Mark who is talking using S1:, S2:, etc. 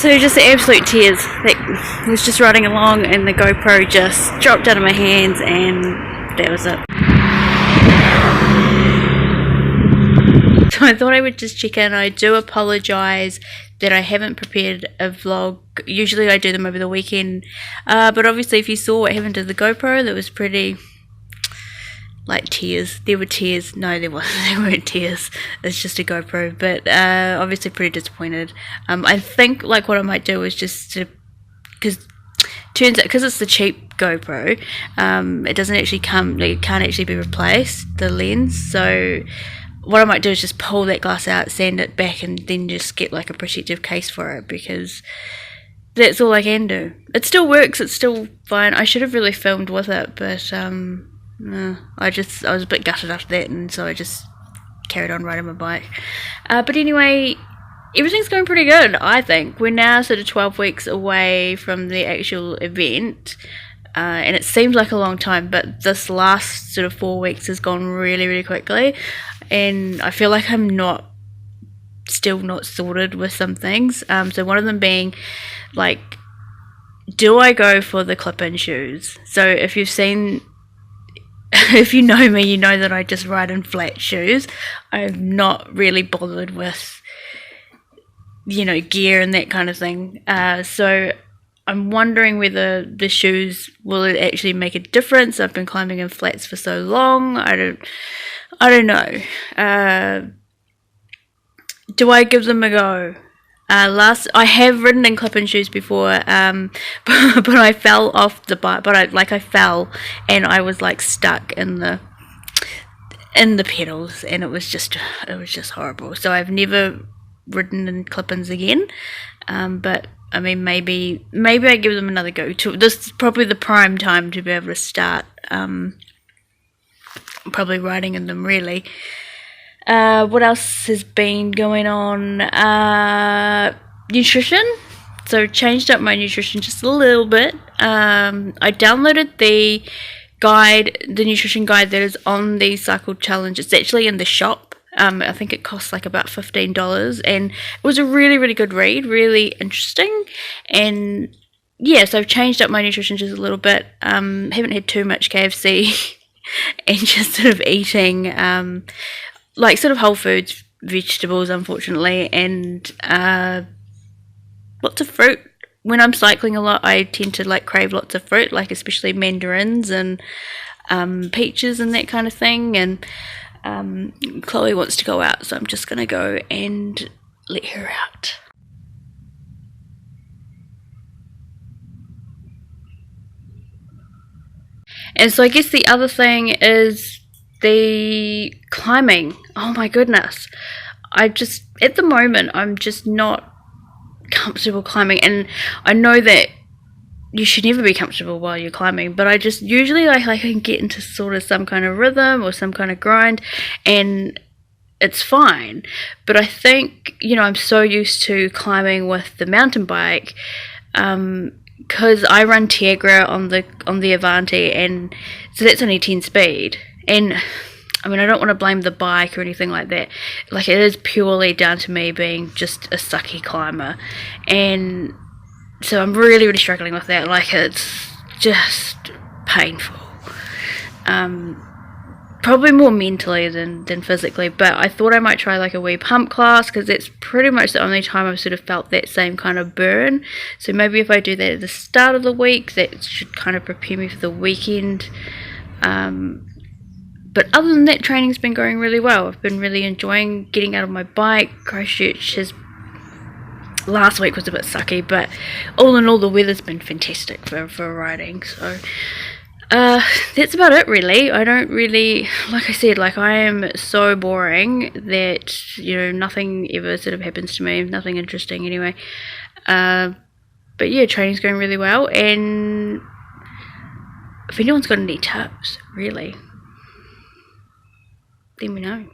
S1: So just absolute tears. Like, I was just riding along and the GoPro just dropped out of my hands and that was it. So I thought I would just check in. I do apologise that I haven't prepared a vlog. Usually I do them over the weekend, but obviously if you saw what happened to the GoPro, that was pretty, like, tears. There were tears. No, there weren't tears. It's just a GoPro, but obviously pretty disappointed. I think, like, what I might do is just to, because turns out, because it's the cheap GoPro, it doesn't actually come, like, it can't actually be replaced, the lens. So what I might do is just pull that glass out, sand it back, and then just get like a protective case for it, because that's all I can do. It still works, it's still fine. I should have really filmed with it, but no, I was a bit gutted after that, and so I just carried on riding my bike. But anyway, everything's going pretty good, I think. We're now sort of 12 weeks away from the actual event. And it seems like a long time, but this last sort of 4 weeks has gone really, really quickly, and I feel like I'm still not sorted with some things. So one of them being, like, do I go for the clip-in shoes? So if you've seen, if you know me, you know that I just ride in flat shoes. I'm not really bothered with, you know, gear and that kind of thing. So I'm wondering whether the shoes will actually make a difference. I've been climbing in flats for so long. I don't know. Do I give them a go? I have ridden in clip-in shoes before, but I fell off the bike. But I fell and I was like stuck in the pedals, and it was just horrible. So I've never ridden in clip-ins again. But I mean, maybe I give them another go. This is probably the prime time to be able to start probably riding in them, really. What else has been going on? Nutrition. So changed up my nutrition just a little bit. I downloaded the nutrition guide that is on the Cycle Challenge. It's actually in the shop. I think it costs like about $15, and it was a really, really good read, really interesting. And yeah, so I've changed up my nutrition just a little bit. Haven't had too much KFC and just sort of eating like sort of whole foods, vegetables, unfortunately, and lots of fruit. When I'm cycling a lot, I tend to like crave lots of fruit, like especially mandarins and peaches and that kind of thing. And Chloe wants to go out, so I'm just gonna go and let her out. And so I guess the other thing is the climbing. Oh my goodness, at the moment I'm just not comfortable climbing, and I know that you should never be comfortable while you're climbing, but I just usually I can get into sort of some kind of rhythm or some kind of grind, and it's fine. But I think, you know, I'm so used to climbing with the mountain bike, because I run Tiagra on the Avanti, and so that's only 10 speed. And I mean, I don't want to blame the bike or anything like that. Like, it is purely down to me being just a sucky climber, and so I'm really, really struggling with that. Like, it's just painful. Probably more mentally than physically, but I thought I might try like a wee pump class, because that's pretty much the only time I've sort of felt that same kind of burn. So maybe if I do that at the start of the week, that should kind of prepare me for the weekend. But other than that, training's been going really well. I've been really enjoying getting out of my bike. Christchurch last week was a bit sucky, but all in all, the weather's been fantastic for riding. So that's about it, really. I don't really, like I said, like, I am so boring that, you know, nothing ever sort of happens to me, nothing interesting anyway. But yeah, training's going really well, and if anyone's got any tips, really, let me know.